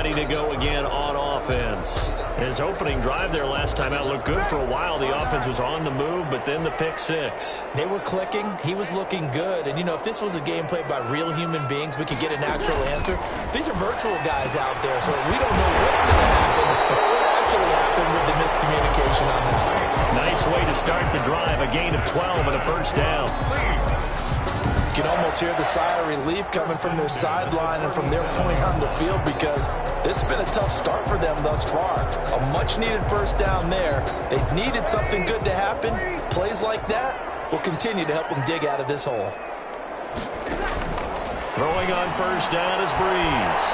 ready to go again on offense. His opening drive there last time out looked good for a while. The offense was on the move, but then the pick six. They were clicking. He was looking good. And, you know, if this was a game played by real human beings, we could get an actual answer. These are virtual guys out there, so we don't know what's going to happen or what actually happened with the miscommunication on that. Nice way to start the drive. A gain of 12 and a first down. You can almost hear the sigh of relief coming from their sideline and from their point on the field, because this has been a tough start for them thus far. A much-needed first down there. They needed something good to happen. Plays like that will continue to help them dig out of this hole. Throwing on first down is Breeze.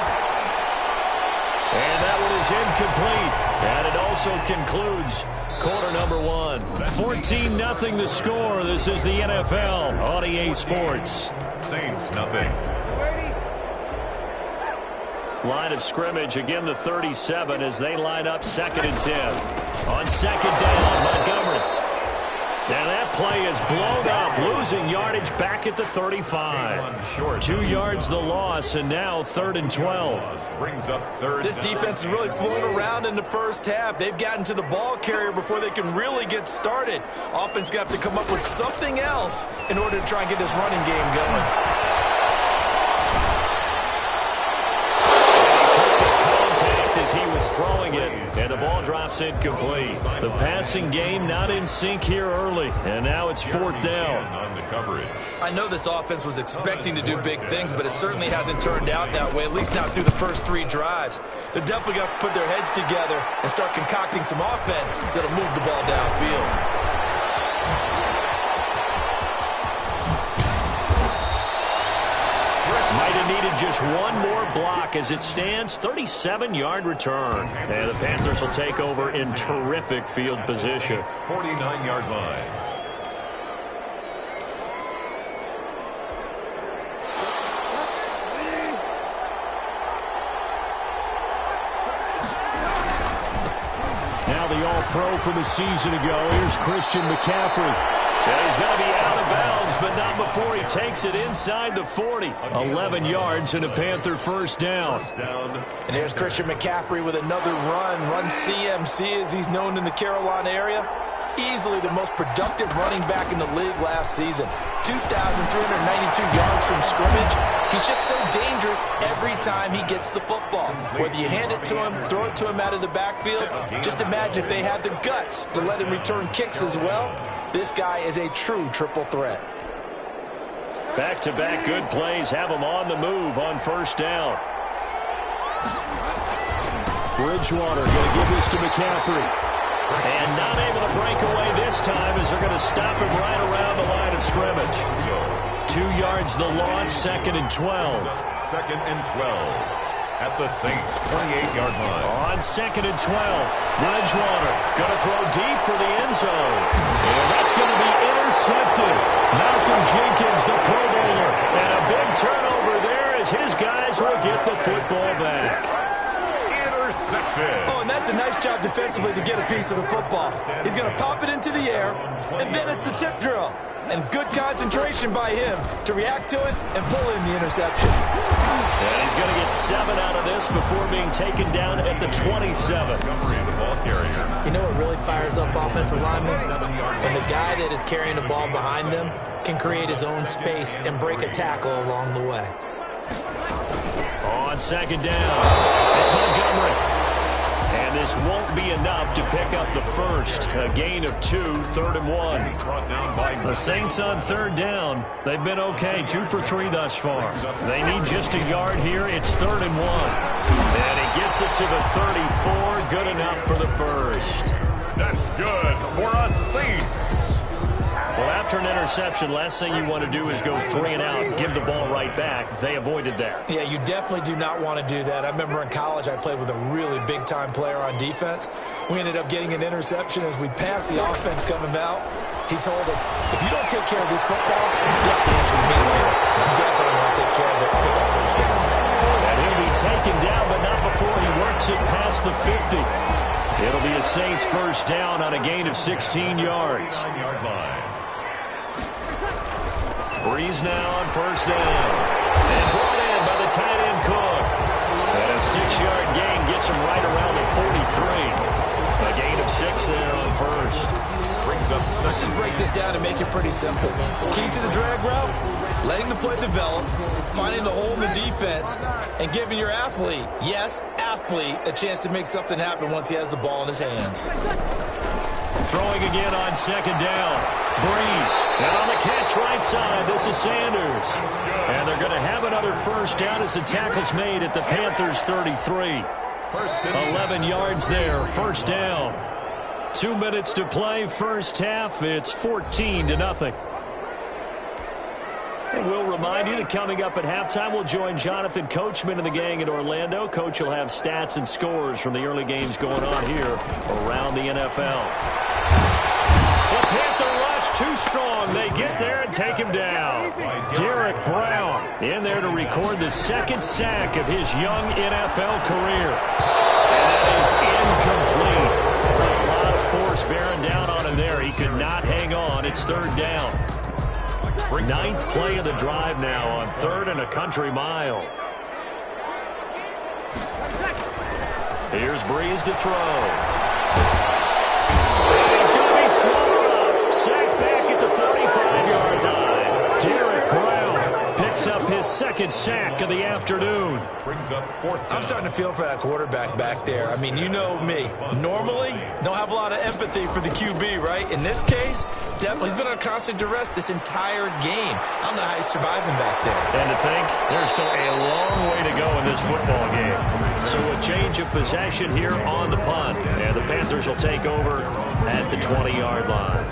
And that one is incomplete. And it also concludes quarter number one. 14-0 the score. This is the NFL on EA Sports. Saints, nothing. Line of scrimmage, again the 37 as they line up 2nd and 10. On second down, Montgomery. And that play is blown up, losing yardage back at the 35. 2 yards the loss, and now 3rd and 12. Brings up third. This defense has really flown around in the first half. They've gotten to the ball carrier before they can really get started. Offense going to have to come up with something else in order to try and get this running game going. As he was throwing it, and the ball drops incomplete. The passing game not in sync here early, and now it's 4th down. On the coverage. I know this offense was expecting to do big things, but it certainly hasn't turned out that way, at least not through the first 3 drives. They're definitely going to have to put their heads together and start concocting some offense that'll move the ball downfield. Might have needed just one more block. As it stands, 37-yard return. And the Panthers will take over in terrific field position. 49-yard line. Now the All-Pro from a season ago. Here's Christian McCaffrey. Yeah, he's going to be out of bounds, but not before he takes it inside the 40. 11 yards and a Panther first down. And here's Christian McCaffrey with another run CMC as he's known in the Carolina area. Easily the most productive running back in the league last season. 2,392 yards from scrimmage. He's just so dangerous every time he gets the football. Whether you hand it to him, throw it to him out of the backfield, just imagine if they had the guts to let him return kicks as well. This guy is a true triple threat. Back-to-back good plays have him on the move on first down. Bridgewater going to give this to McCaffrey. And not able to break away this time as they're going to stop him right around the line of scrimmage. 2 yards the loss, 2nd and 12. 2nd and 12. At the Saints' 28-yard line. On 2nd and 12, Bridgewater going to throw deep for the end zone. And that's going to be intercepted. Malcolm Jenkins, the Pro Bowler. And a big turnover there as his guys will get the football back. Oh, and that's a nice job defensively to get a piece of the football. He's going to pop it into the air, and then it's the tip drill. And good concentration by him to react to it and pull in the interception. And he's going to get 7 out of this before being taken down at the 27. You know what really fires up offensive linemen? When the guy that is carrying the ball behind them can create his own space and break a tackle along the way. On second down, it's Montgomery. And this won't be enough to pick up the first. A gain of 2, 3rd and 1. The Saints on 3rd down. They've been okay, 2 for 3 thus far. They need just a yard here. It's 3rd and 1. And he gets it to the 34. Good enough for the first. That's good for us Saints. Well, after an interception, last thing you want to do is go 3 and out and give the ball right back. They avoided that. Yeah, you definitely do not want to do that. I remember in college I played with a really big-time player on defense. We ended up getting an interception as we passed the offense coming out. He told him, if you don't take care of this football, you have to answer to me later. You definitely want to take care of it, pick up first downs. And he'll be taken down, but not before he works it past the 50. It'll be a Saints first down on a gain of 16 yards. Breeze now on first down. And brought in by the tight end Cook. And a 6-yard gain. 6 there on first. Let's just break this down and make it pretty simple. Key to the drag route, letting the play develop, finding the hole in the defense, and giving your athlete, yes, athlete, a chance to make something happen once he has the ball in his hands. Throwing again on second down. Breeze. And on the catch right side, this is Sanders. And they're going to have another first down as the tackle's made at the Panthers' 33. 11 yards there, first down. 2 minutes to play, first half. It's 14-0. And we'll remind you that coming up at halftime, we'll join Jonathan Coachman and the gang in Orlando. Coach will have stats and scores from the early games going on here around the NFL. The Panther rush too strong. They get there and take him down. Derek Brown in there to record the second sack of his young NFL career. And that is incomplete. A lot of force bearing down on him there. He could not hang on. It's third down. 9th play of the drive now on 3rd and a country mile. Here's Breeze to throw. And he's going to be swallowed up. Sacked back at the 45-yard line. Derek Brown picks up his second sack of the afternoon. I'm starting to feel for that quarterback back there. I mean, you know me. Normally, don't have a lot of empathy for the QB, right? In this case, definitely. He's been under constant duress this entire game. I don't know how he's surviving back there. And to think, there's still a long way to go in this football game. So a change of possession here on the punt. And the Panthers will take over at the 20-yard line.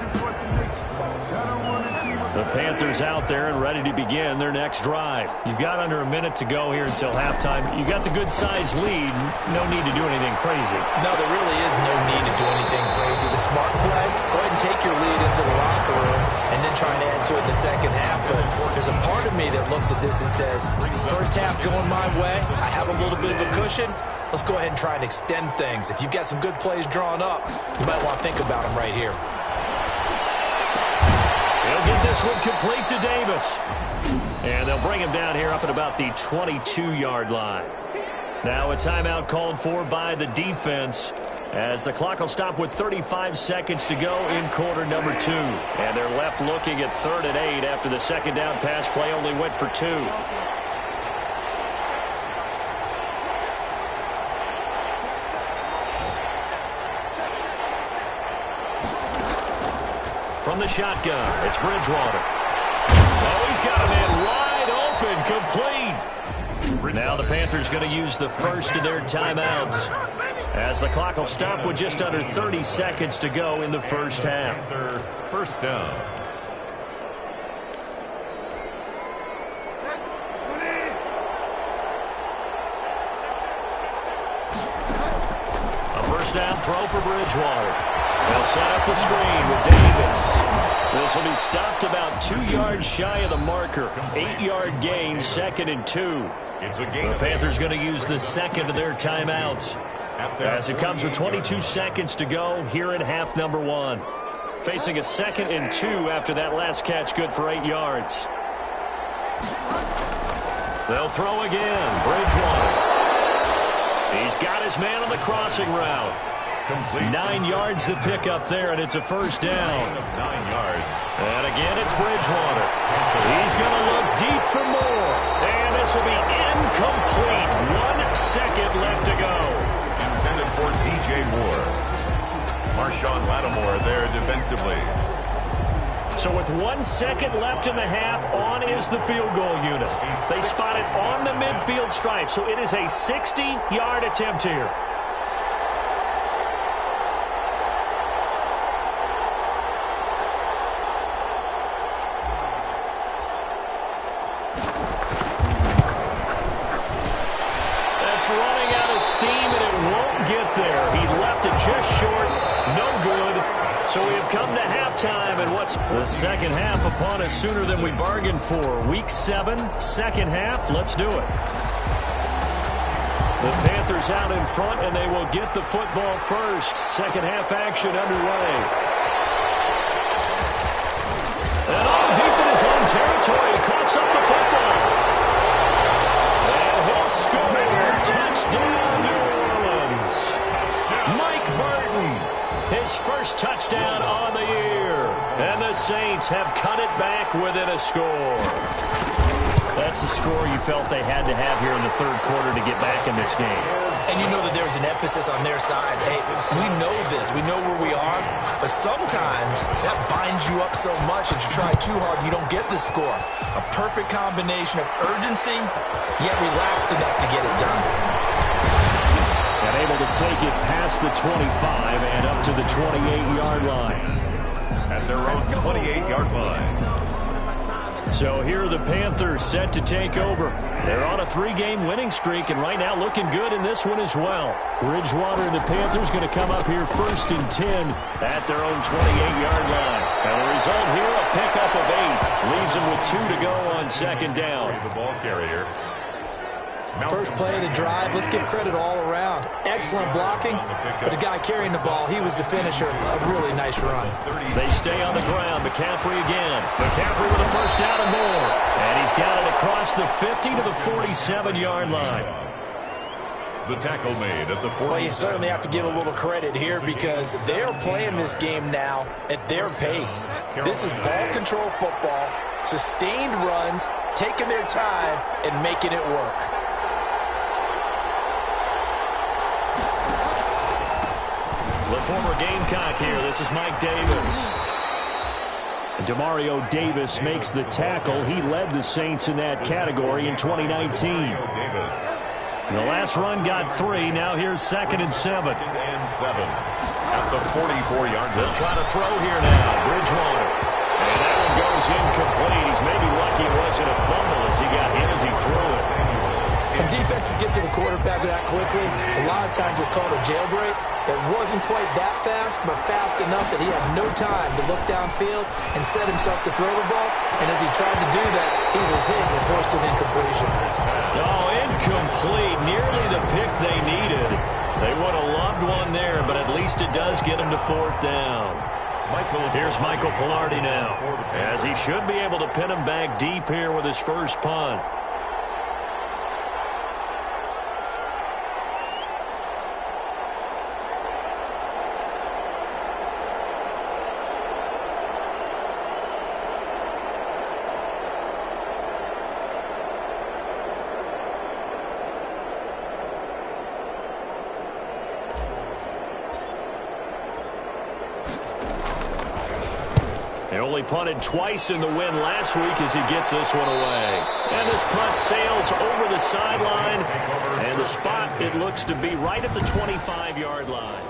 The Panthers out there and ready to begin their next drive. You've got under a minute to go here until halftime. You got the good-sized lead. No need to do anything crazy. No, there really is no need to do anything crazy. The smart play, go ahead and take your lead into the locker room and then try and add to it in the second half. But there's a part of me that looks at this and says, first half going my way. I have a little bit of a cushion. Let's go ahead and try and extend things. If you've got some good plays drawn up, you might want to think about them right here. They'll get this one complete to Davis. And they'll bring him down here up at about the 22-yard line. Now a timeout called for by the defense as the clock will stop with 35 seconds to go in quarter number 2. And they're left looking at 3rd and 8 after the second down pass play only went for 2. From the shotgun, it's Bridgewater. Oh, he's got him in wide open, complete. Now the Panthers going to use the first of their timeouts as the clock will stop with just under 30 seconds to go in the first half. First down. A first down throw for Bridgewater. They'll set up the screen with Davis. This will be stopped about 2 yards shy of the marker. 8-yard gain, 2nd and 2. The Panthers going to use the second of their timeouts as it comes with 22 seconds to go here in half number 1. Facing a 2nd and 2 after that last catch, good for 8 yards. They'll throw again. Bridgewater. He's got his man on the crossing route. 9 yards to pick up there, and it's a first down. 9 yards. And again, it's Bridgewater. He's going to look deep for more. And this will be incomplete. 1 second left to go. Intended for DJ Moore. Marshawn Lattimore there defensively. So with 1 second left in the half, on is the field goal unit. They spot it on the midfield stripe, so it is a 60-yard attempt here. Just short, no good. So we have come to halftime, and what's the second half upon us sooner than we bargained for. Week 7, second half, let's do it. The Panthers out in front, and they will get the football first. Second half action underway. And all deep in his own territory, coughs up the football. And he'll score. Touchdown, New Orleans. Mike Burton, his his first touchdown on the year. And the Saints have cut it back within a score. That's a score you felt they had to have here in the third quarter to get back in this game. And you know that there's an emphasis on their side. Hey, we know this. We know where we are. But sometimes that binds you up so much that you try too hard, you don't get the score. A perfect combination of urgency, yet relaxed enough to get it done. And able to take it past the 25 and up to the 28-yard line. At their own 28-yard line. So here are the Panthers set to take over. They're on a 3-game winning streak, and right now looking good in this one as well. Bridgewater and the Panthers going to come up here 1st and 10 at their own 28-yard line. And the result here, a pickup of 8. Leaves them with 2 to go on 2nd down. The ball carrier. First play of the drive, let's give credit all around. Excellent blocking, but the guy carrying the ball, he was the finisher. A really nice run. They stay on the ground. McCaffrey again. McCaffrey with a first down and more. And he's got it across the 50 to the 47-yard line. The tackle made at the 40. Well, you certainly have to give a little credit here because they're playing this game now at their pace. This is ball control football, sustained runs, taking their time, and making it work. The former Gamecock here. This is Mike Davis. Demario Davis makes the tackle. He led the Saints in that category in 2019. The last run got 3. Now here's 2nd and 7. 2nd and 7 at the 44-yard line. They'll try to throw here now. Bridgewater. And that one goes incomplete. He's maybe lucky it wasn't a fumble as he got hit as he threw it. When defenses get to the quarterback that quickly, a lot of times it's called a jailbreak. It wasn't quite that fast, but fast enough that he had no time to look downfield and set himself to throw the ball. And as he tried to do that, he was hit and forced an incompletion. Oh, incomplete. Nearly the pick they needed. They would have loved one there, but at least it does get him to 4th down. Here's Michael Pilardi now, as he should be able to pin him back deep here with his first punt. They only punted twice in the win last week as he gets this one away. And this punt sails over the sideline. And the spot, it looks to be right at the 25-yard line.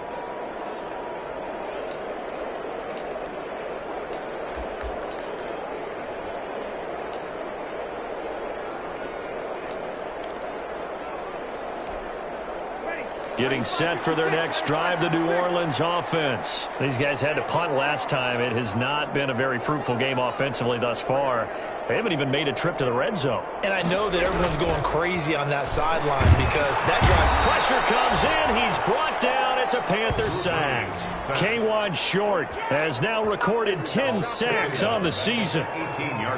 Getting set for their next drive, the New Orleans offense. These guys had to punt last time. It has not been a very fruitful game offensively thus far. They haven't even made a trip to the red zone. And I know that everyone's going crazy on that sideline because that drive... Pressure comes in. He's brought down. It's a Panther sack. K1 Short has now recorded 10 sacks on the season.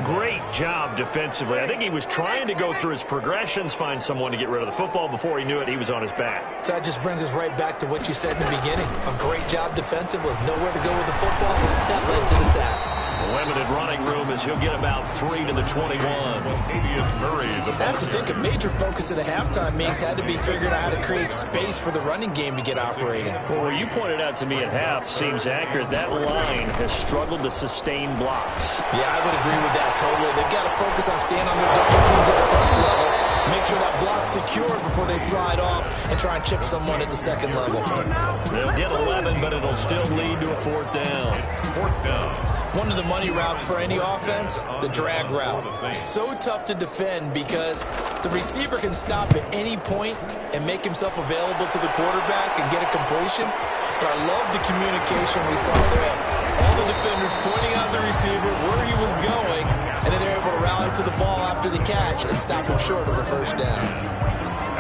Great job defensively. I think he was trying to go through his progressions, find someone to get rid of the football. Before he knew it, he was on his back. So that just brings us right back to what you said in the beginning. A great job defensively. Nowhere to go with the football. That led to the sack. Limited running room as he'll get about 3 to the 21. I have to think a major focus of the halftime meetings had to be figuring out how to create space for the running game to get operating. Well, what you pointed out to me at half seems accurate. That line has struggled to sustain blocks. Yeah, I would agree with that totally. They've got to focus on staying on their double teams at the first level, make sure that block's secured before they slide off, and try and chip someone at the second level. They'll get 11, but it'll still lead to a 4th down. It's 4th down. One of the money routes for any offense, the drag route. So tough to defend because the receiver can stop at any point and make himself available to the quarterback and get a completion. But I love the communication we saw there. All the defenders pointing out the receiver where he was going, and then they're able to rally to the ball after the catch and stop him short of a first down.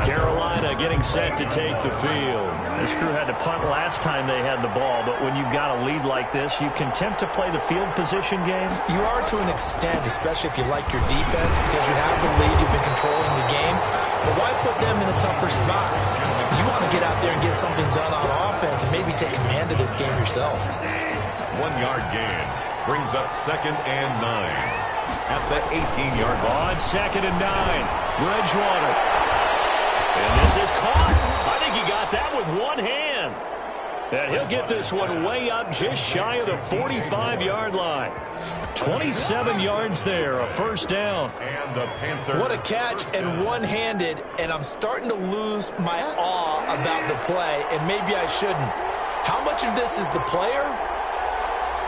Carolina getting set to take the field. This crew had to punt last time they had the ball, but when you've got a lead like this, you can tempt to play the field position game. You are to an extent, especially if you like your defense, because you have the lead, you've been controlling the game. But why put them in a tougher spot? You want to get out there and get something done on offense. offense and maybe take command of this game yourself. 1 yard gain brings up 2nd and 9 at the 18-yard line. On 2nd and 9, Bridgewater. And this is caught. I think he got that with one hand. And he'll get this one way up just shy of the 45-yard line. 27 yards there, a first down. And the Panthers. What a catch, and one-handed, and I'm starting to lose my awe about the play, and maybe I shouldn't. How much of this is the player?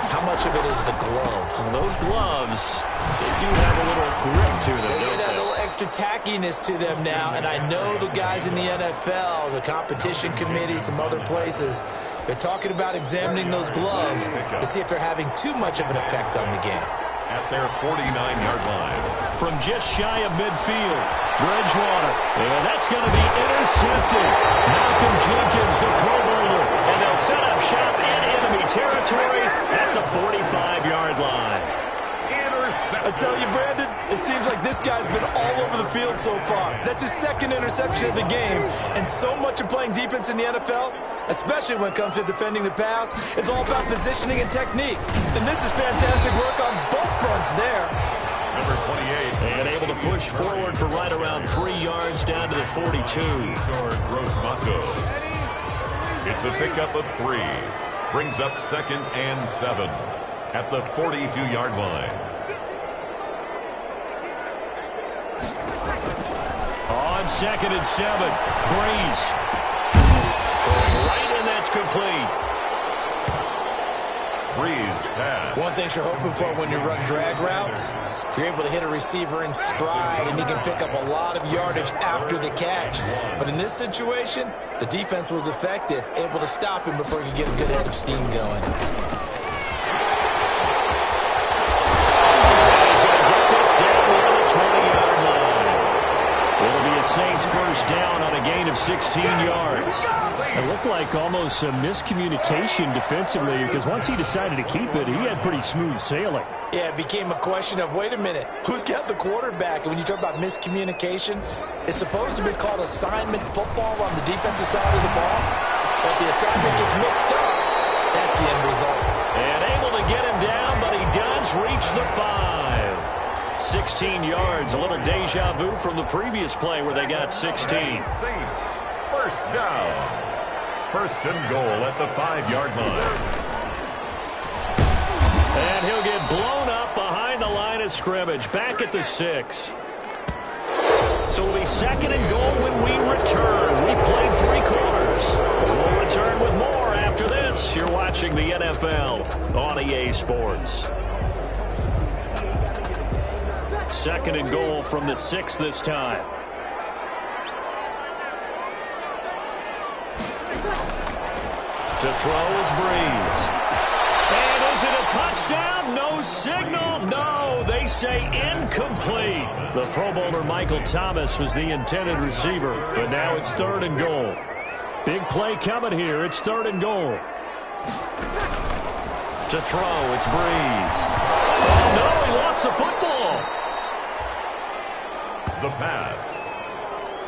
How much of it is the glove? Well, those gloves, they do have a little grip to them, They don't get a they? little extra tackiness to them now, and I know the guys in the NFL, the competition committee, some other places, they're talking about examining those gloves to see if they're having too much of an effect on the game. At their 49-yard line. From just shy of midfield, Bridgewater. And that's going to be intercepted. Malcolm Jenkins, the Pro Bowler. And they'll set up shop in enemy territory at the 45-yard line. I tell you, Brandon, it seems like this guy's been all over the field so far. That's his 2nd interception of the game. And so much of playing defense in the NFL, especially when it comes to defending the pass, is all about positioning and technique. And this is fantastic work on both fronts there. Number 28. And able to push forward for right around 3 yards down to the 42. Toward Gross Matos. It's a pickup of 3. Brings up 2nd and 7 at the 42-yard line. On 2nd and 7, Breeze. Throwing right, and that's complete. Breeze pass. One thing you're hoping for when you run drag routes, you're able to hit a receiver in stride, and he can pick up a lot of yardage after the catch. But in this situation, the defense was effective, able to stop him before he could get a good head of steam going. He's going to get this down near the 20-yard line. It'll be a Saints first down on a gain of 16 yards. It looked like almost a miscommunication defensively, because once he decided to keep it, he had pretty smooth sailing. Yeah, it became a question of, wait a minute, who's got the quarterback? And when you talk about miscommunication, it's supposed to be called assignment football on the defensive side of the ball. But the assignment gets mixed up. That's the end result. And able to get him down, but he does reach the 5. 16 yards, a little deja vu from the previous play where they got 16. Saints first down. First and goal at the 5-yard line. And he'll get blown up behind the line of scrimmage, back at the 6. So it'll be 2nd and goal when we return. We've played 3 quarters. We'll return with more after this. You're watching the NFL on EA Sports. 2nd and goal from the 6 this time. To throw is Breeze. And is it a touchdown? No signal. No, they say incomplete. The Pro Bowler Michael Thomas was the intended receiver, but now it's 3rd and goal. Big play coming here. It's 3rd and goal. To throw, it's Breeze. Oh, no, he lost the football. The pass.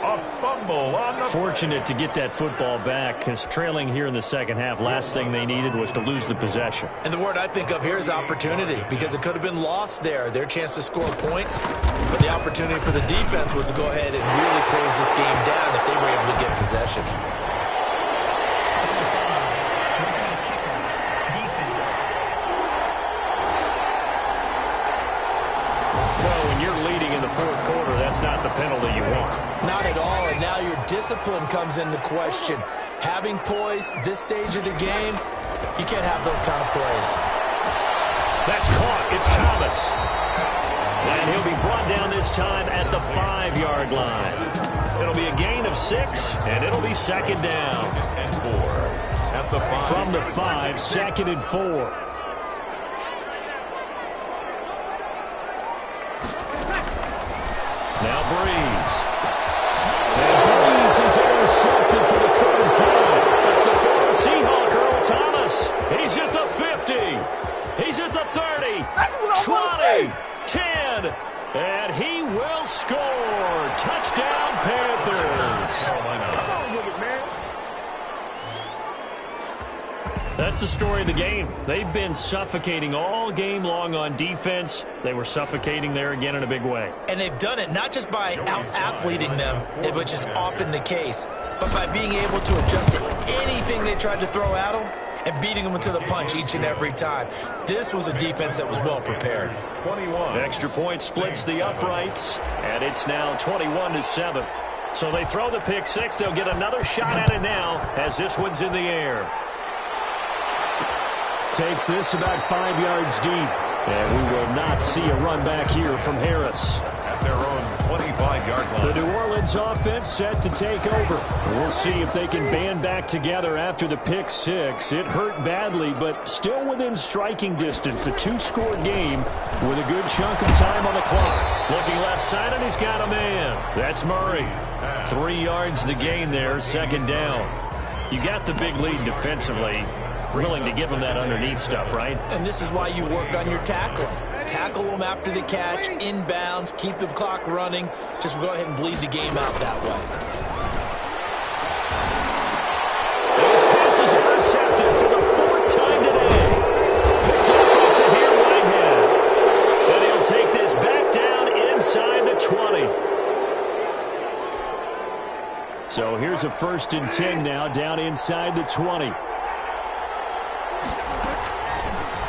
A fumble on the... Fortunate to get that football back, because trailing here in the second half, last thing they needed was to lose the possession. And the word I think of here is opportunity, because it could have been lost there, their chance to score points. But the opportunity for the defense was to go ahead and really close this game down if they were able to get possession. Well, when you're leading in the 4th quarter, that's not the penalty you want. Not at all, and now your discipline comes into question. Having poise this stage of the game, you can't have those kind of plays. That's caught. It's Thomas. And he'll be brought down this time at the 5-yard line. It'll be a gain of 6, and it'll be 2nd down. And 4 at the 5. From the 5, 2nd and 4. Now Breeze. And Breeze is intercepted for the 3rd time. It's the former Seahawk, Earl Thomas. He's at the 50. He's at the 30. 20. 10. And he will score. Touchdown, Panthers. Carolina. That's the story of the game. They've been suffocating all game long on defense. They were suffocating there again in a big way. And they've done it not just by out-athleting them, which is often the case, but by being able to adjust to anything they tried to throw at them and beating them to the punch each and every time. This was a defense that was well prepared. 21. Extra point splits the uprights, and it's now 21-7. So they throw the pick six. They'll get another shot at it now as this one's in the air. Takes this about 5 yards deep. And we will not see a run back here from Harris. At their own 25-yard line. The New Orleans offense set to take over. We'll see if they can band back together after the pick six. It hurt badly, but still within striking distance. A two-score game with a good chunk of time on the clock. Looking left side, and he's got a man. That's Murray. 3 yards the gain there, second down. You got the big lead defensively. Willing to give them that underneath stuff, right? And this is why you work on your tackling. Tackle them after the catch, inbounds, keep the clock running. Just go ahead and bleed the game out that way. Those passes are intercepted for the 4th time today. Picked up by Tahir Whitehead. And he'll take this back down inside the 20. So here's a 1st and 10 now, down inside the 20.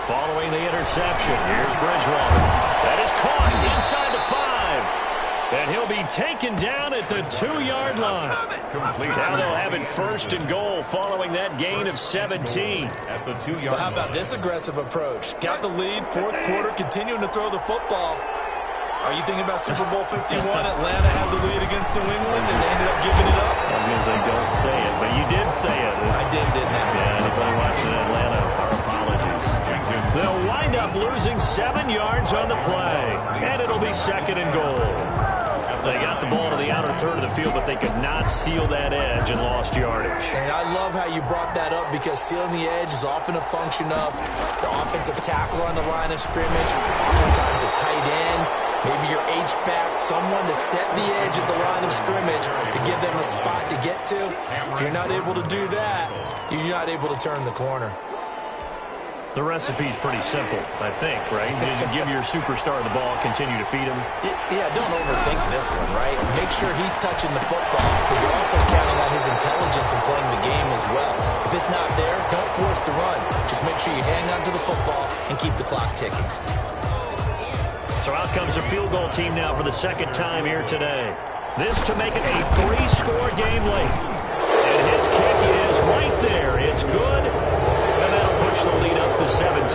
Following the interception, here's Bridgewater. That is caught inside the 5. And he'll be taken down at the 2-yard line. Now they'll have it 1st and goal following that gain of 17. At the 2-yard line. Well, how about this aggressive approach? Got the lead, 4th quarter, continuing to throw the football. Are you thinking about Super Bowl 51? Atlanta had the lead against New England, and they ended up giving it up? I was going to say, don't say it, but you did say it. I did, didn't I? Yeah, anybody watching Atlanta, our apologies. They'll wind up losing 7 yards on the play, and it'll be 2nd and goal. They got the ball to the outer third of the field, but they could not seal that edge and lost yardage. And I love how you brought that up because sealing the edge is often a function of the offensive tackle on the line of scrimmage, oftentimes a tight end, maybe your H-back, someone to set the edge of the line of scrimmage to give them a spot to get to. If you're not able to do that, you're not able to turn the corner. The recipe's pretty simple, I think, right? Just give your superstar the ball, continue to feed him. Yeah, don't overthink this one, right? Make sure he's touching the football, but you're also counting on his intelligence in playing the game as well. If it's not there, don't force the run. Just make sure you hang on to the football and keep the clock ticking. So out comes a field goal team now for the 2nd time here today. This to make it a 3-score game late. And his kick is right there. It's good. And that'll push the lead up to 17.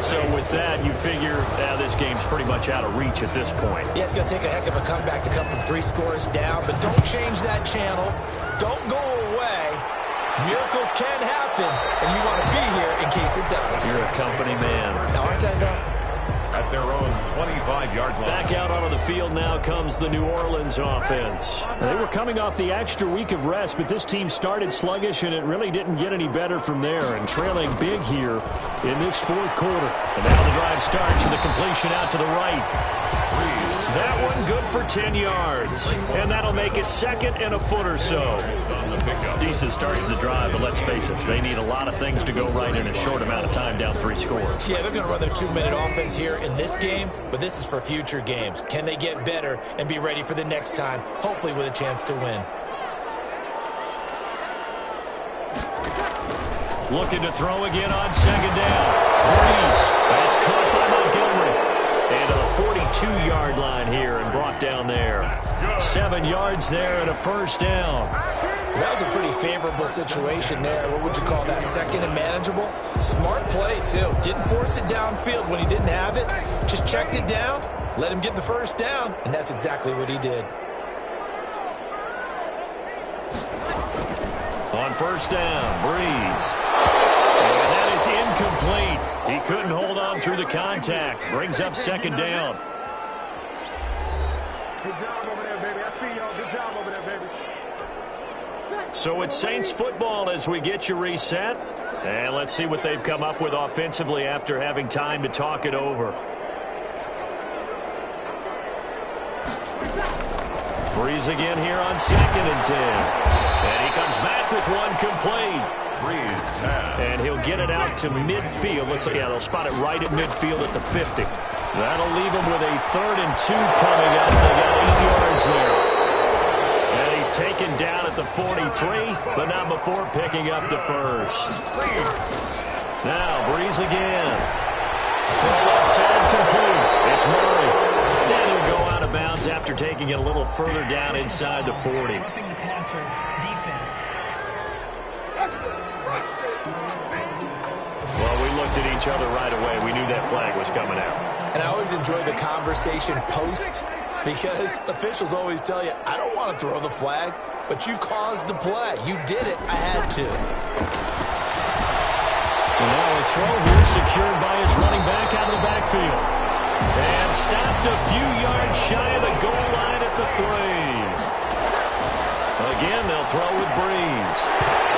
So with that, you figure this game's pretty much out of reach at this point. Yeah, it's going to take a heck of a comeback to come from 3 scores down, but don't change that channel. Don't go away. Miracles can happen, and you want to be here in case it does. You're a company man. Now, aren't I, though? At their own 25-yard line. Back out onto the field now comes the New Orleans offense. They were coming off the extra week of rest, but this team started sluggish, and it really didn't get any better from there. And trailing big here in this 4th quarter. And now the drive starts with a completion out to the right. That one good for 10 yards. And that'll make it 2nd and a foot or so. Decent start to the drive, but let's face it, they need a lot of things to go right in a short amount of time, down 3 scores. Yeah, they're going to run their 2-minute offense here in this game, but this is for future games. Can they get better and be ready for the next time, hopefully with a chance to win? Looking to throw again on 2nd down. Breeze. That's caught by Montgomery. And to the 42-yard line here and brought down there. 7 yards there and a 1st down. That was a pretty favorable situation there. What would you call that? 2nd and manageable? Smart play, too. Didn't force it downfield when he didn't have it. Just checked it down, let him get the 1st down, and that's exactly what he did. On 1st down, Breeze. And that is incomplete. He couldn't hold on through the contact. Brings up 2nd down. Good job over there, baby. I see y'all. Good job over there, baby. So it's Saints football as we get you reset. And let's see what they've come up with offensively after having time to talk it over. Breeze again here on 2nd and 10. And he comes back with one complete. Breeze pass. And he'll get it out to midfield. Let's see, yeah, they'll spot it right at midfield at the 50. That'll leave him with a 3rd and 2 coming up. They got 8 yards there. And he's taken down at the 43, but not before picking up the first. Now, Breeze again. Throw left side complete. It's Murray. And he'll go out of bounds after taking it a little further down inside the 40. Roughing the passer defense. Well, we looked at each other right away. We knew that flag was coming out. And I always enjoy the conversation post because officials always tell you, I don't want to throw the flag, but you caused the play. You did it. I had to. And now a throw here secured by his running back out of the backfield. And stopped a few yards shy of the goal line at the 3. Again, they'll throw with Breeze.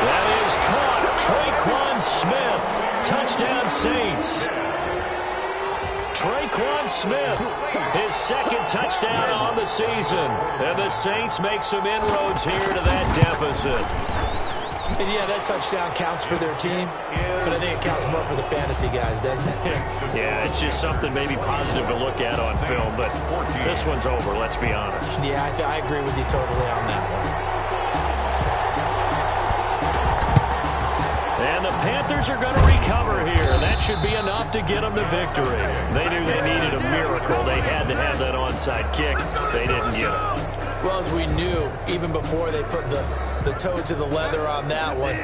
That is caught. Traquan Smith. Touchdown, Saints. Traquan Smith, his 2nd touchdown on the season. And the Saints make some inroads here to that deficit. And yeah, that touchdown counts for their team, but I think it counts more for the fantasy guys, doesn't it? Yeah, it's just something maybe positive to look at on film, but this one's over, let's be honest. Yeah, I agree with you totally on that one. And the Panthers are going to recover here. That should be enough to get them to victory. They knew they needed a miracle. They had to have that onside kick. They didn't get it. Well, as we knew, even before they put the toe to the leather on that one,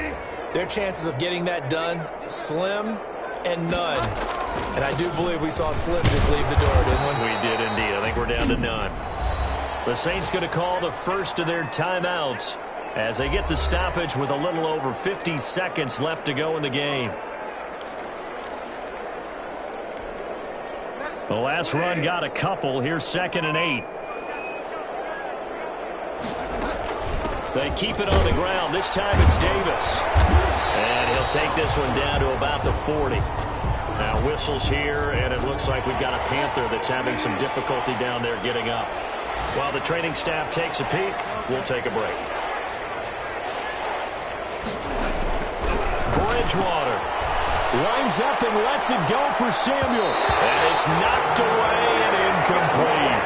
their chances of getting that done, slim and none. And I do believe we saw Slim just leave the door, didn't we? We did indeed. I think we're down to none. The Saints going to call the first of their timeouts as they get the stoppage with a little over 50 seconds left to go in the game. The last run got a couple. Here's 2nd and 8. They keep it on the ground. This time it's Davis. And he'll take this one down to about the 40. Now whistles here, and it looks like we've got a Panther that's having some difficulty down there getting up. While the training staff takes a peek, we'll take a break. Bridgewater lines up and lets it go for Samuel. And it's knocked away and incomplete.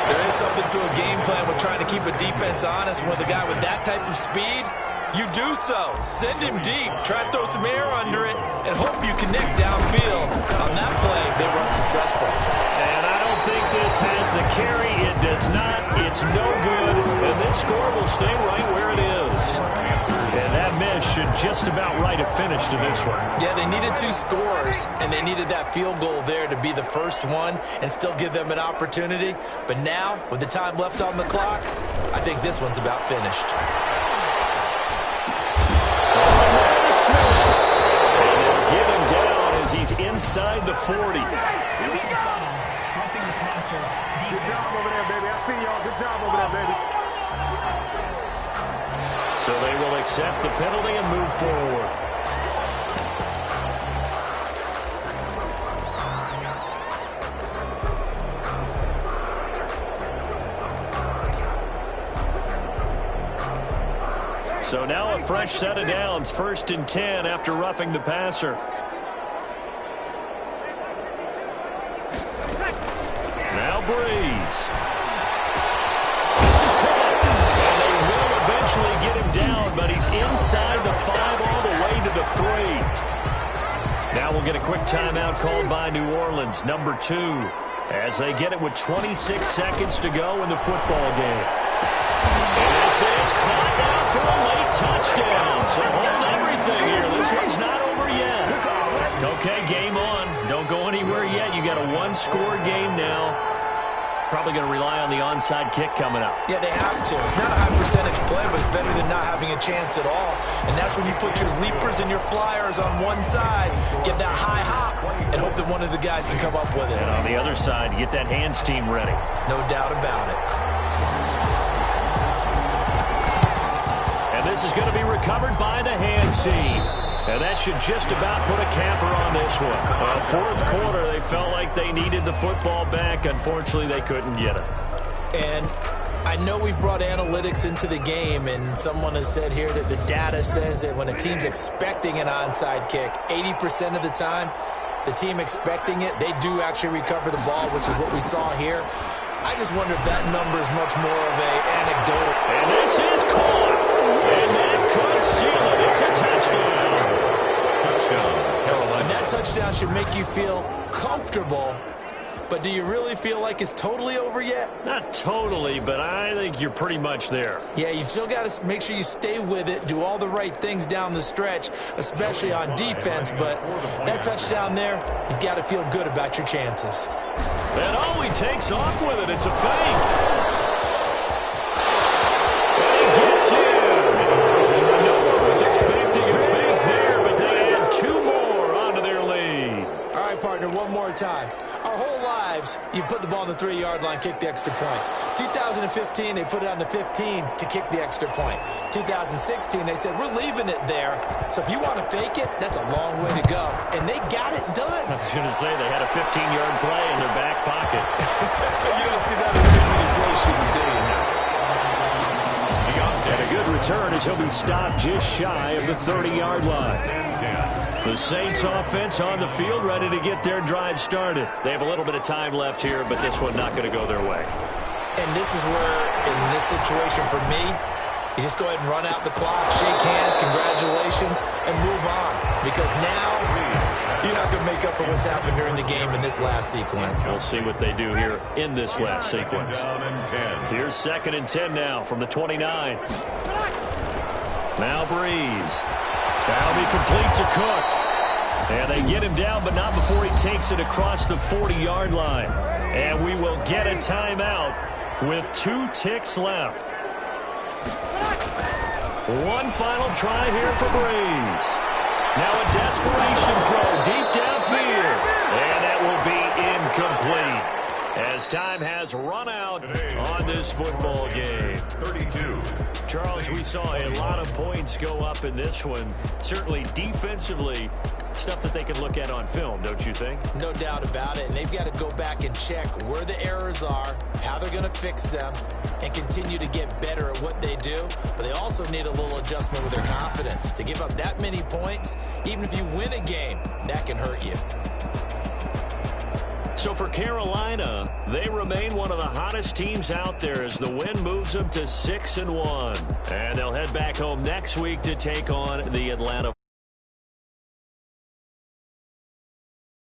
There is something to a game plan with trying to keep a defense honest. With a guy with that type of speed, you do so. Send him deep. Try to throw some air under it and hope you connect downfield. On that play, they were unsuccessful. And I don't think this has the carry. It does not. It's no good. And this score will stay right where it is. And that miss should just about write a finish to this one. Yeah, they needed 2 scores, and they needed that field goal there to be the first one and still give them an opportunity. But now, with the time left on the clock, I think this one's about finished. And they'll give him down as he's inside the 40. Roughing the passer Good job defense. over there, baby. I see y'all. Good job over there, baby. So they will accept the penalty and move forward. So now a fresh set of downs, 1st and 10 after roughing the passer. Now Breeze. This is caught. And they will eventually get him down, but he's inside the 5 all the way to the 3. Now we'll get a quick timeout called by New Orleans, number 2, as they get it with 26 seconds to go in the football game. And this is caught now for a late touchdown. So hold everything here. This one's not over yet. Okay, game on. Don't go anywhere yet. You got a 1-score game now. Probably going to rely on the onside kick coming up. Yeah, they have to. It's not a high percentage play, but it's better than not having a chance at all. And that's when you put your leapers and your flyers on one side, get that high hop, and hope that one of the guys can come up with it. And on the other side, get that hands team ready. No doubt about it. And this is going to be recovered by the hands team. And that should just about put a capper on this one. 4th quarter, they felt like they needed the football back. Unfortunately, they couldn't get it. And I know we've brought analytics into the game, and someone has said here that the data says that when a team's expecting an onside kick, 80% of the time, the team expecting it, they do actually recover the ball, which is what we saw here. I just wonder if that number is much more of an anecdotal. And this is caught. And that could seal it. It's a touchdown. Touchdown, Carolina. And that touchdown should make you feel comfortable. But do you really feel like it's totally over yet? Not totally, but I think you're pretty much there. Yeah, you've still got to make sure you stay with it, do all the right things down the stretch, especially on defense. But that touchdown there, you've got to feel good about your chances. And oh, he takes off with it. It's a fake. And he gets in. No one was expecting a fake there, but they add 2 more onto their lead. All right, partner, one more time. Our whole lives, you put the ball on the 3-yard line, kick the extra point. 2015, they put it on the 15 to kick the extra point. 2016, they said, we're leaving it there. So if you want to fake it, that's a long way to go. And they got it done. I was going to say they had a 15-yard play in their back pocket. You don't see that in too many play sheets, do you? And a good return as he'll be stopped just shy of the 30-yard line. The Saints offense on the field, ready to get their drive started. They have a little bit of time left here, but this one not going to go their way. And this is where, in this situation for me, you just go ahead and run out the clock, shake hands, congratulations, and move on. Because now you're not going to make up for what's happened during the game in this last sequence. We'll see what they do here in this last sequence. Here's 2nd and 10 now from the 29. Now Breeze. That'll be complete to Cook. And they get him down, but not before he takes it across the 40-yard line. And we will get a timeout with 2 ticks left. One final try here for Breeze. Now a desperation throw deep downfield. And that will be incomplete as time has run out on this football game. 32. Charles, we saw a lot of points go up in this one. Certainly defensively, stuff that they can look at on film, don't you think? No doubt about it. And they've got to go back and check where the errors are, how they're going to fix them, and continue to get better at what they do. But they also need a little adjustment with their confidence. To give up that many points, even if you win a game, that can hurt you. So for Carolina, they remain one of the hottest teams out there as the win moves them to 6-1. And they'll head back home next week to take on the Atlanta